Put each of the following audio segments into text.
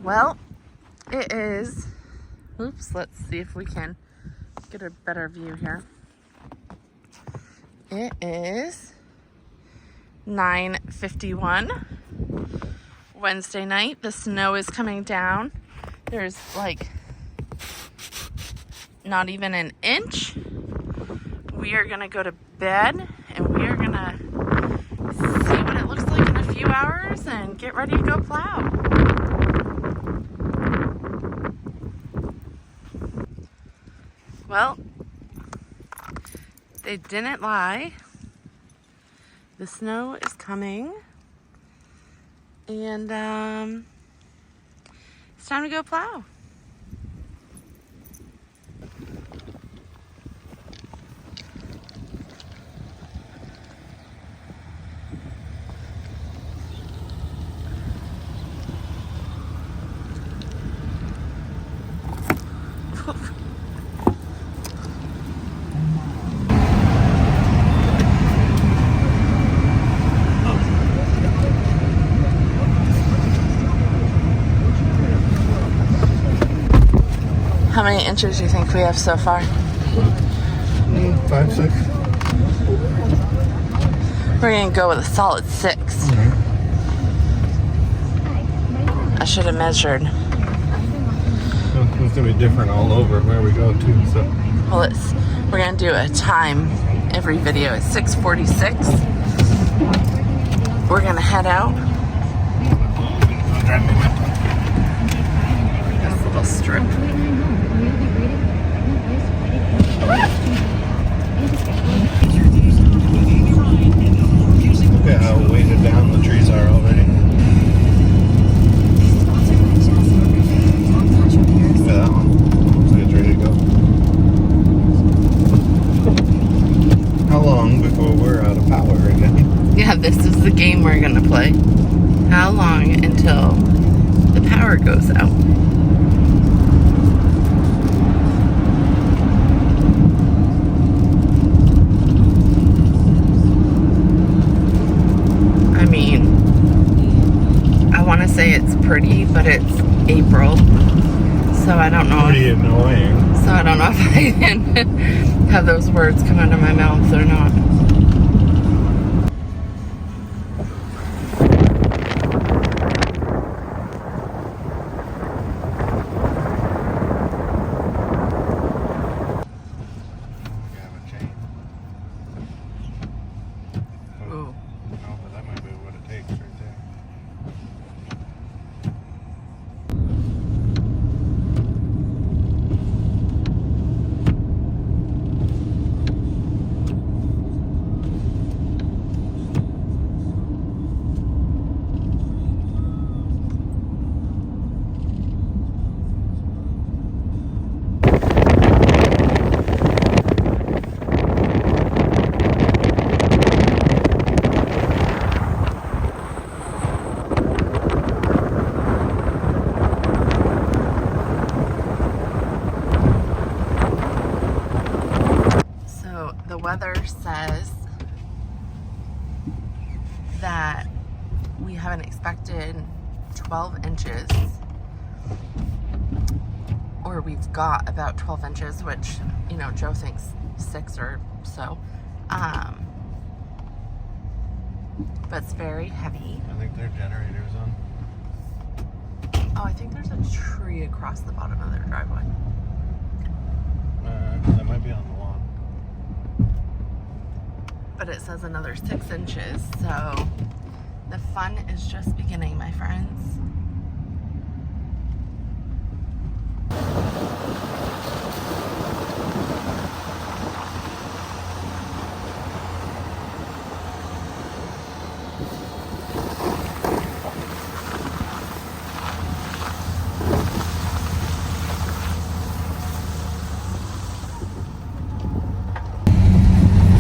Well, it is, oops, let's see if we can get a better view here. It is 9:51 Wednesday night. The snow is coming down. There's like not even an inch. We are gonna go to bed and we are gonna see what it looks like in a few hours and get ready to go plow. Well, they didn't lie. The snow is coming and it's time to go plow. How many inches do you think we have so far? 5, 6. We're gonna go with a solid 6. Mm-hmm. I should have measured. It's gonna be different all over where we go to. So. Well, we're gonna do a time every video. It's 6:46. We're gonna head out. This little strip. Look at how weighted down the trees are already. Look at that one. Looks like it's ready to go. How long before we're out of power again? Yeah, this is the game we're gonna play. How long until the power goes out? I mean, I want to say it's pretty, but it's April, so I don't know. Pretty annoying. So I don't know if I can have those words come out of my mouth or not. The weather says that we have an expected 12 inches, or we've got about 12 inches, which, you know, Joe thinks 6 or so. But it's very heavy. I think their generator's on. Oh, I think there's a tree across the bottom of their driveway. That might be on the lawn. But it says another 6 inches, so the fun is just beginning, my friends.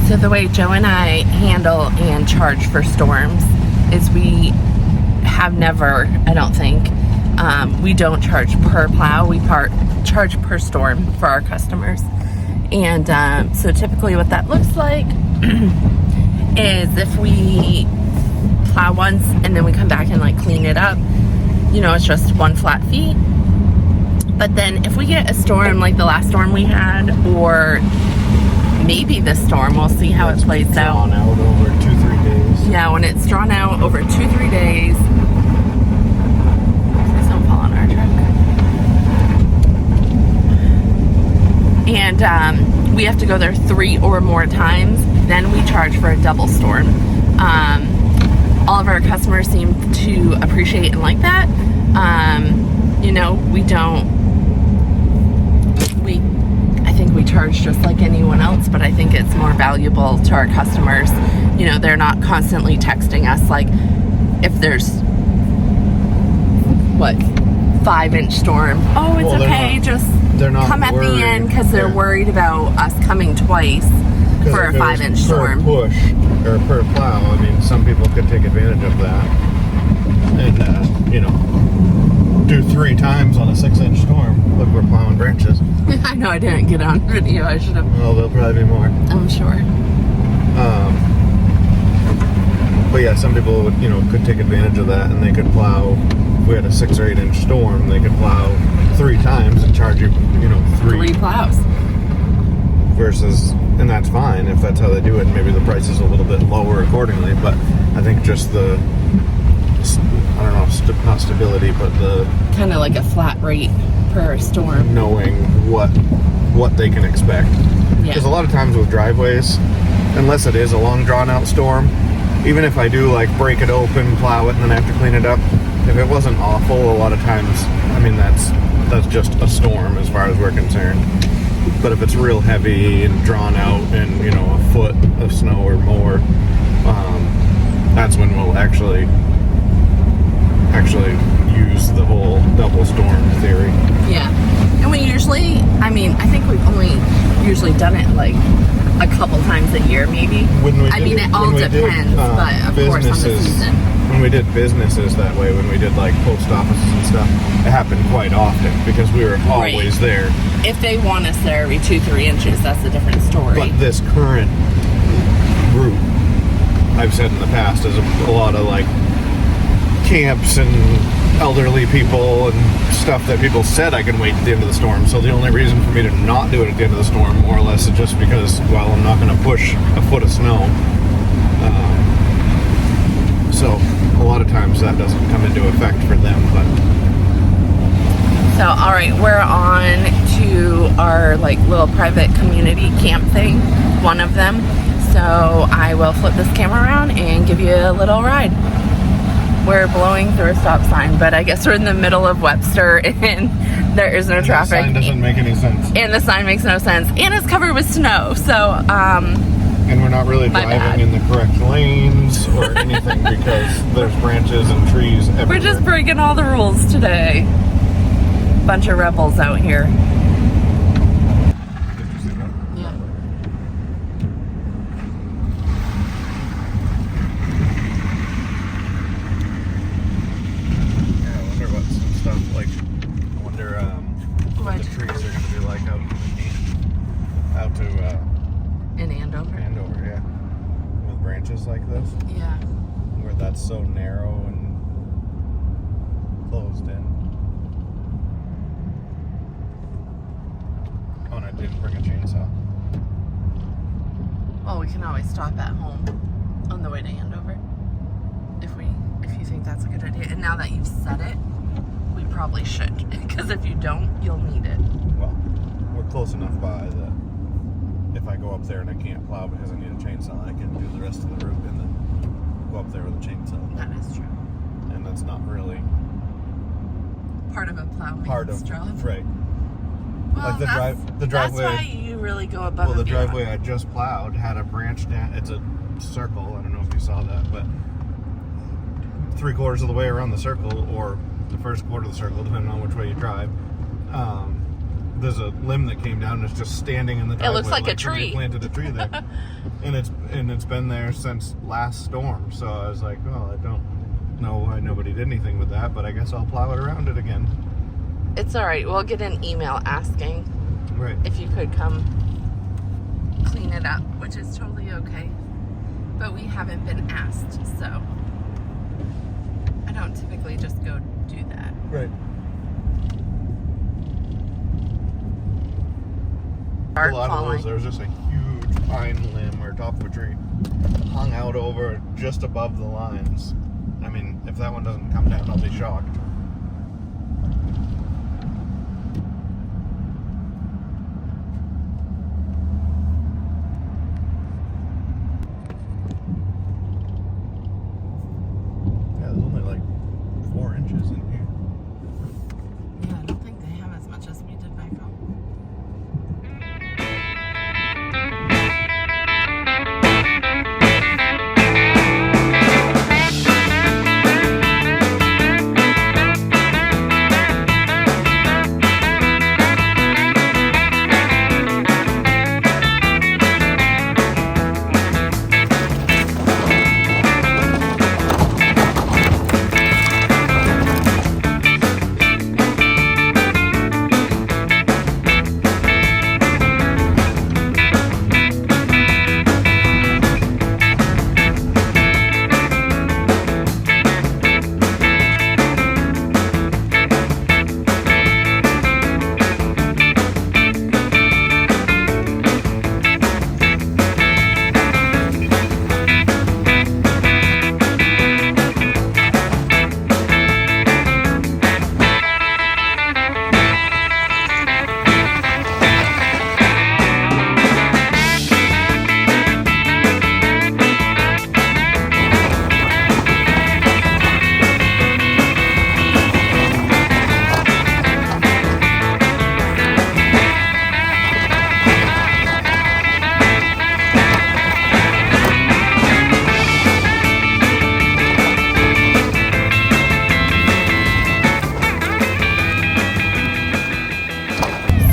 So the way Joe and I handle and charge for storms is we have never, I don't think, we don't charge per plow, we charge per storm for our customers. And so typically what that looks like is if we plow once and then we come back and like clean it up, it's just one flat fee. But then if we get a storm like the last storm we had, or maybe this storm, we'll see how it plays out. Drawn out over 2-3 days. Yeah, when it's drawn out over 2-3 days. Please don't fall on our truck. And we have to go there 3 or more times. Then we charge for a double storm. All of our customers seem to appreciate and like that. I think we charge just like anyone else, but I think it's more valuable to our customers. They're not constantly texting us like if there's 5-inch storm. Oh, it's okay. They're not come at the end because they're worried about us coming twice for a 5-inch storm. Per push or per plow. I mean, some people could take advantage of that and do 3 times on a 6-inch storm. Look, we're plowing branches. I know I didn't get on video. I should have. Well, there'll probably be more. I'm sure. But yeah, some people would, could take advantage of that, and they could plow. If we had a 6 or 8-inch storm, they could plow 3 times and charge you, 3 plows. Versus, and that's fine if that's how they do it. And maybe the price is a little bit lower accordingly. But I think just the, I don't know, not stability, but the kind of like a flat rate per storm, knowing what they can expect. Because a lot of times with driveways, unless it is a long drawn out storm, even if I do break it open, plow it, and then have to clean it up, if it wasn't awful, a lot of times, I mean, that's just a storm as far as we're concerned. But if it's real heavy and drawn out and, a foot of snow or more, that's when we'll actually use the whole double storm theory. Yeah. And we usually, I think we've only usually done it a couple times a year, maybe. It all depends, but of course on the season. When we did businesses that way, when we did post offices and stuff, it happened quite often because we were always there. If they want us there every 2-3 inches, that's a different story. But this current group, I've said in the past, is a lot of camps and elderly people and stuff that people said I can wait at the end of the storm. So the only reason for me to not do it at the end of the storm, more or less, is just because, I'm not going to push a foot of snow. So a lot of times that doesn't come into effect for them. But so, all right, we're on to our little private community camp thing, one of them. So I will flip this camera around and give you a little ride. We're blowing through a stop sign, but I guess we're in the middle of Webster and there is no traffic. The sign doesn't make any sense. And the sign makes no sense. And it's covered with snow. So, and we're not really driving in the correct lanes or anything because there's branches and trees everywhere. We're just breaking all the rules today. Bunch of rebels out here. Yeah. I wonder what some stuff I wonder what the trees are going to be like out to in Andover. Andover, yeah, with branches like this. Yeah. Where that's so narrow and closed in. Oh, and I didn't bring a chainsaw. Well, we can always stop at home on the way to Andover if you think that's a good idea. And now that you've said it, we probably should, because if you don't, you'll need it. Well, we're close enough by that if I go up there and I can't plow because I need a chainsaw, I can do the rest of the route and then go up there with a chainsaw. That is true. And that's not really part of a plowman's job. Right. Well, the driveway. That's why you really go above. Well, the driveway I just plowed had a branch down. It's a circle. I don't know if you saw that, but 3/4 of the way around the circle, or the first quarter of the circle, depending on which way you drive, there's a limb that came down and it's just standing in the driveway. It looks like a tree. They planted a tree there, and it's been there since last storm. So I was like, well, I don't know why nobody did anything with that, but I guess I'll plow it around it again. It's all right. We'll get an email asking if you could come clean it up, which is totally okay. But we haven't been asked, so I don't typically just go do that. Right. A lot of those, there's just a huge pine limb or top of a tree hung out over just above the lines. I mean, if that one doesn't come down, I'll be shocked. Yeah, there's only like 4 inches in here. Yeah, I don't think they have as much as we did back home.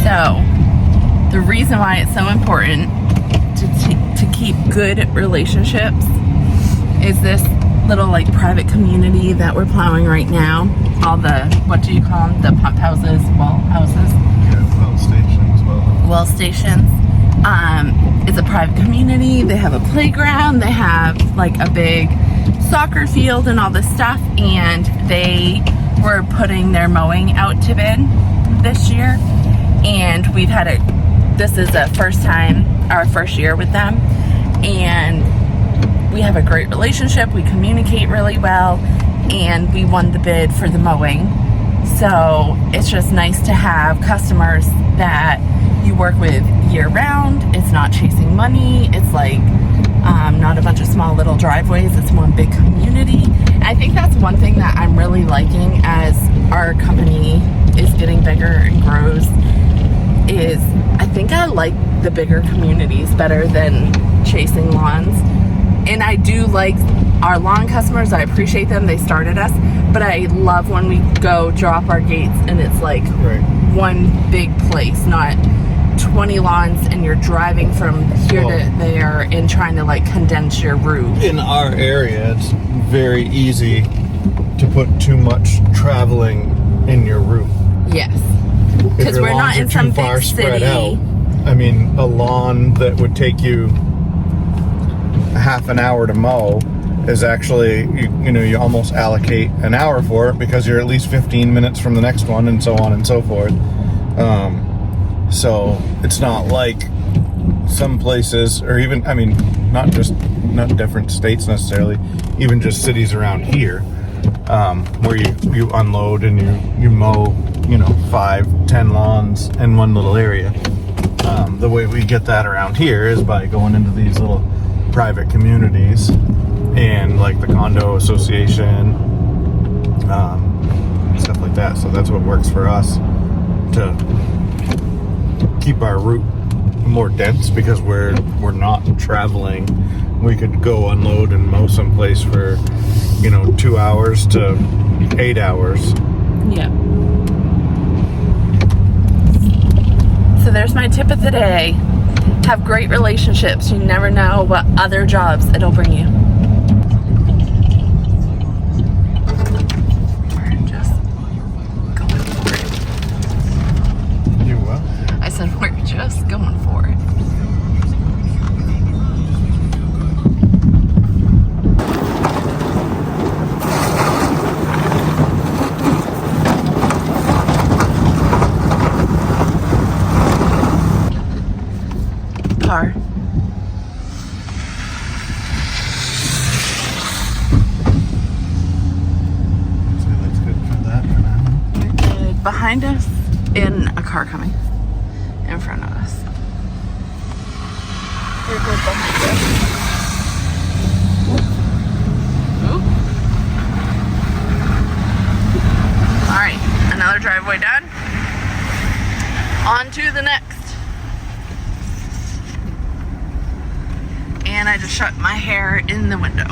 So, the reason why it's so important to keep good relationships is this little like private community that we're plowing right now. All the, what do you call them? The pump houses, well houses? Yeah, well stations, well stations. It's a private community. They have a playground. They have like a big soccer field and all this stuff. And they were putting their mowing out to bid this year. And we've had this is the first time, our first year with them. And we have a great relationship. We communicate really well. And we won the bid for the mowing. So it's just nice to have customers that you work with year round. It's not chasing money. It's like not a bunch of small little driveways. It's one big community. I think that's one thing that I'm really liking as our company is getting bigger and grows, is I think I like the bigger communities better than chasing lawns. And I do like our lawn customers. I appreciate them. They started us. But I love when we go drop our gates and it's like one big place, not 20 lawns and you're driving from here to there and trying to like condense your route. In our area, it's very easy to put too much traveling in your route. Yes. Because we're not in some big city. I mean, a lawn that would take you half an hour to mow is actually, you almost allocate an hour for it because you're at least 15 minutes from the next one and so on and so forth. So it's not like some places, or even, I mean, not different states necessarily, even just cities around here, where you unload and you mow, 5-10 lawns in one little area. The way we get that around here is by going into these little private communities and like the condo association, stuff like that. So that's what works for us to keep our route more dense, because we're not traveling. We could go unload and mow someplace for 2 hours to 8 hours. Yeah. So there's my tip of the day. Have great relationships. You never know what other jobs it'll bring you. We're just going for it. You what? I said we're just going for it. behind us and a car coming in front of us. Here goes behind us. Ooh. All right, another driveway done. On to the next. And I just shut my hair in the window.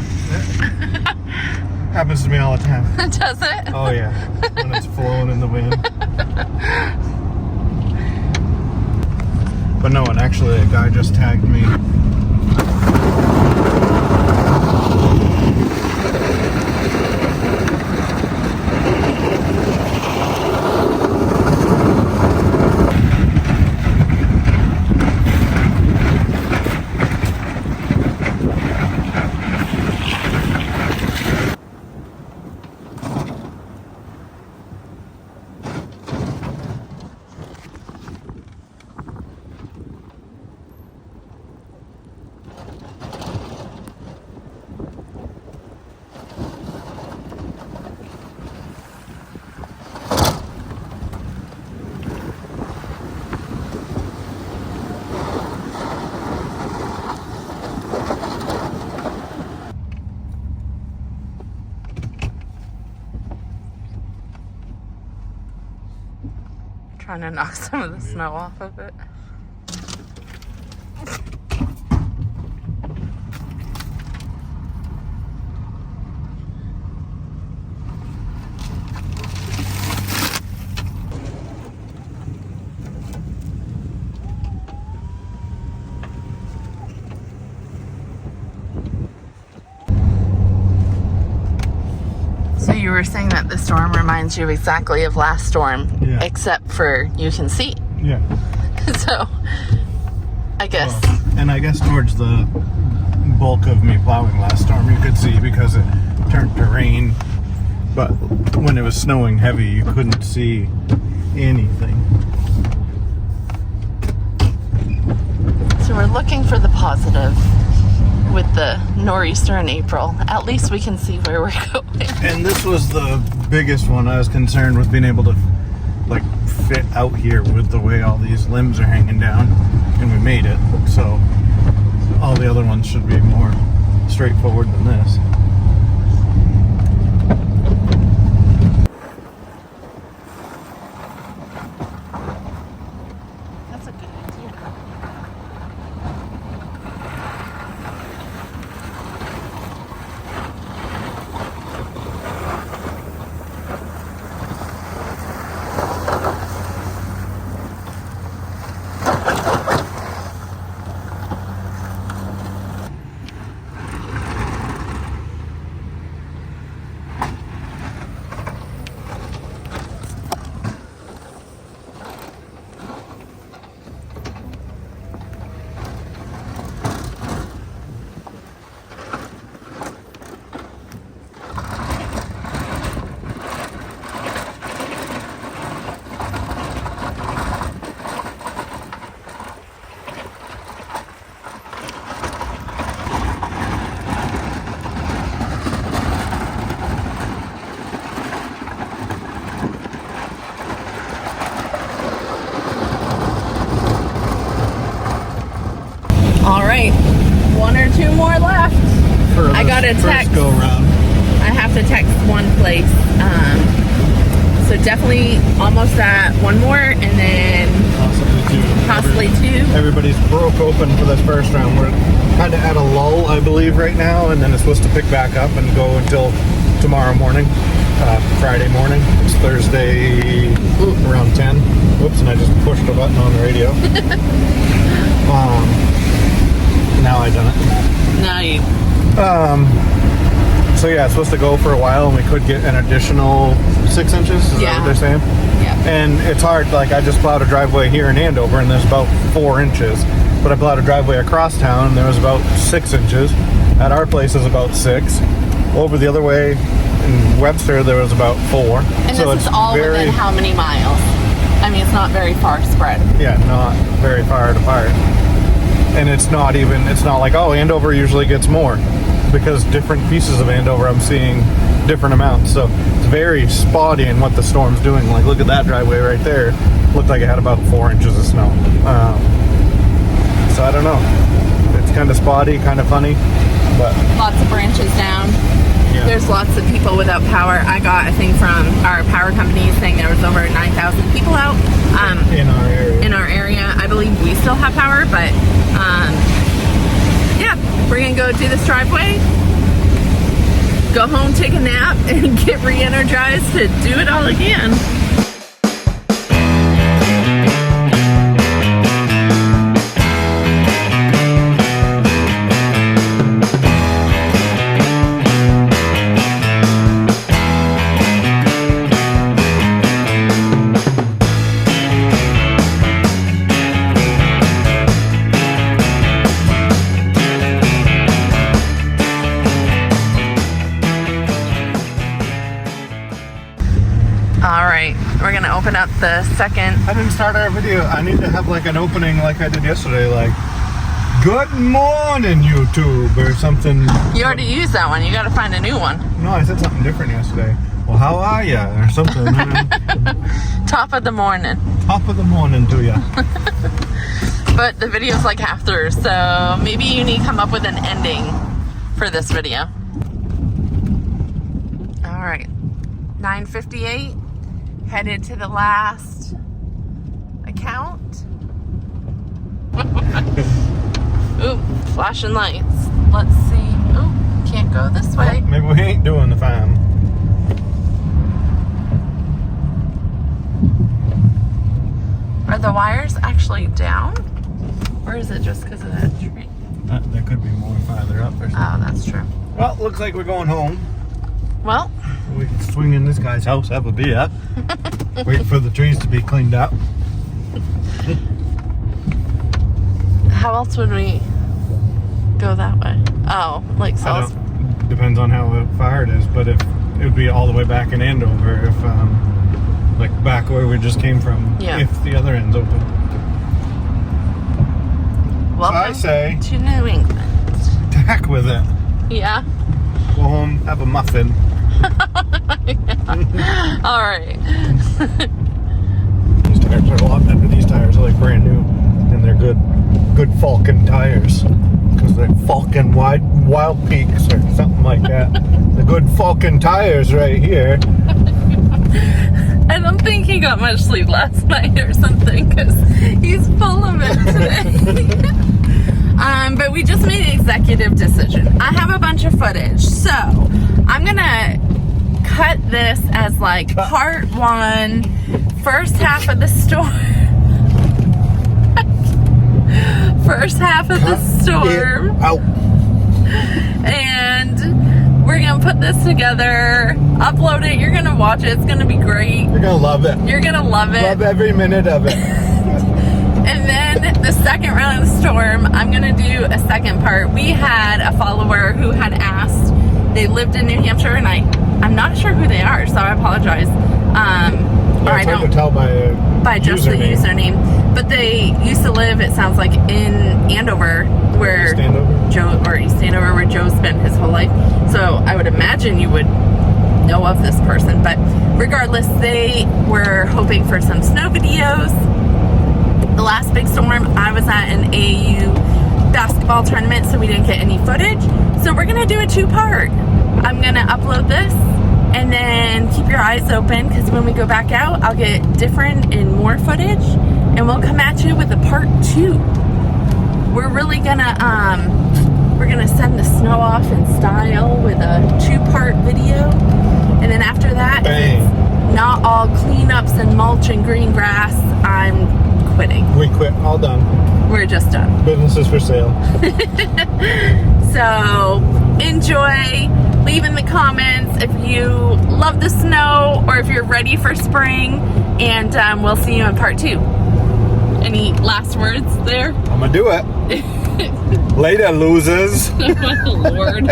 Happens to me all the time. Does it? Oh yeah, when it's flowing in the wind. But no, and actually a guy just tagged me. Trying to knock some of the snow off of it. So you were saying that the storm reminds you exactly of last storm, Yeah. except for you can see. Yeah. So, I guess. Well, and I guess towards the bulk of me plowing last storm, you could see because it turned to rain. But when it was snowing heavy, you couldn't see anything. So we're looking for the positive with the nor'easter in April. At least we can see where we're going. And this was the biggest one. I was concerned with being able to like fit out here with the way all these limbs are hanging down, and we made it. So all the other ones should be more straightforward than this. That's a good idea. All right, one or two more left. For I got a this text. first go round. I have to text one place. So definitely almost at one more, and then possibly two. Everybody's broke open for this first round. We're kind of at a lull, I believe, right now, and then it's supposed to pick back up and go until tomorrow morning, Friday morning. It's Thursday around 10. Whoops, and I just pushed a button on the radio. Now I done it. Now you. So yeah, it's supposed to go for a while, and we could get an additional 6 inches. Is that what they're saying? Yeah. And it's hard. Like I just plowed a driveway here in Andover, and there's about 4 inches. But I plowed a driveway across town, and there was about 6 inches. At our place is about 6. Over the other way in Webster, there was about 4. And so this is all within how many miles? I mean, it's not very far spread. Yeah, not very far apart. And it's not like, oh, Andover usually gets more. Because different pieces of Andover I'm seeing different amounts. So it's very spotty in what the storm's doing. Like, look at that driveway right there. Looked like it had about 4 inches of snow. So I don't know. It's kind of spotty, kind of funny, but lots of branches down. yeah. There's lots of people without power. I got a thing from our power company saying there was over 9,000 people out in our area. in our area. I believe we still have power, but yeah, we're gonna go do this driveway, go home, take a nap, and get re-energized to do it all again. We're gonna open up the second. I didn't start our video. I need to have like an opening like I did yesterday, like "Good morning, YouTube" or something. You already used that one. You got to find a new one. No, I said something different yesterday. Well, how are ya? Or something. Top of the morning. Top of the morning to ya. But the video's like half through, so maybe you need to come up with an ending for this video. All right, 9:58. Headed to the last account. Ooh, flashing lights. Let's see. Ooh, can't go this way. Maybe we ain't doing the fine. Are the wires actually down? Or is it just because of that tree? There could be more farther up or something. Oh, that's true. Well, looks like we're going home. Well, We can swing in this guy's house, have a beer, wait for the trees to be cleaned up. how else would we go that way? Oh, like South. Depends on how far it is, but if it would be all the way back in Andover, if like back where we just came from, Yeah. if the other end's open. Welcome I say, to New England. to heck with it. Yeah. Go home, have a muffin. All right. These tires are a lot better. These tires are like brand new, and they're good Falcon tires, because they're Falcon Wild Peaks or something like that. The good Falcon tires right here. I don't think he got much sleep last night or something, because he's full of it today. But we just made an executive decision. I have a bunch of footage, so I'm gonna cut this as like part one, first half of the storm. First half of the storm. And we're gonna put this together, upload it, you're gonna watch it, it's gonna be great. You're gonna love it. You're gonna love it. Love every minute of it. And then the second round of the storm, I'm gonna do a second part. We had a follower who had asked, they lived in New Hampshire, and I'm not sure who they are, so I apologize. Or I don't tell by just the username. But they used to live, it sounds like, in Andover, where East Andover, where Joe's spent his whole life. So I would imagine you would know of this person. But regardless, they were hoping for some snow videos. The last big storm, I was at an AAU basketball tournament, so we didn't get any footage. So we're gonna do a two-part. I'm gonna upload this, and then keep your eyes open, because when we go back out, I'll get different and more footage, and we'll come at you with a part two. We're really gonna send the snow off in style with a two-part video, and then after that, if it's not all cleanups and mulch and green grass, I'm quitting. We quit. All done. We're just done. Business is for sale. So enjoy. Leave in the comments if you love the snow or if you're ready for spring, and we'll see you in part two. Any last words there? I'm gonna do it. Later, losers. Oh, my Lord.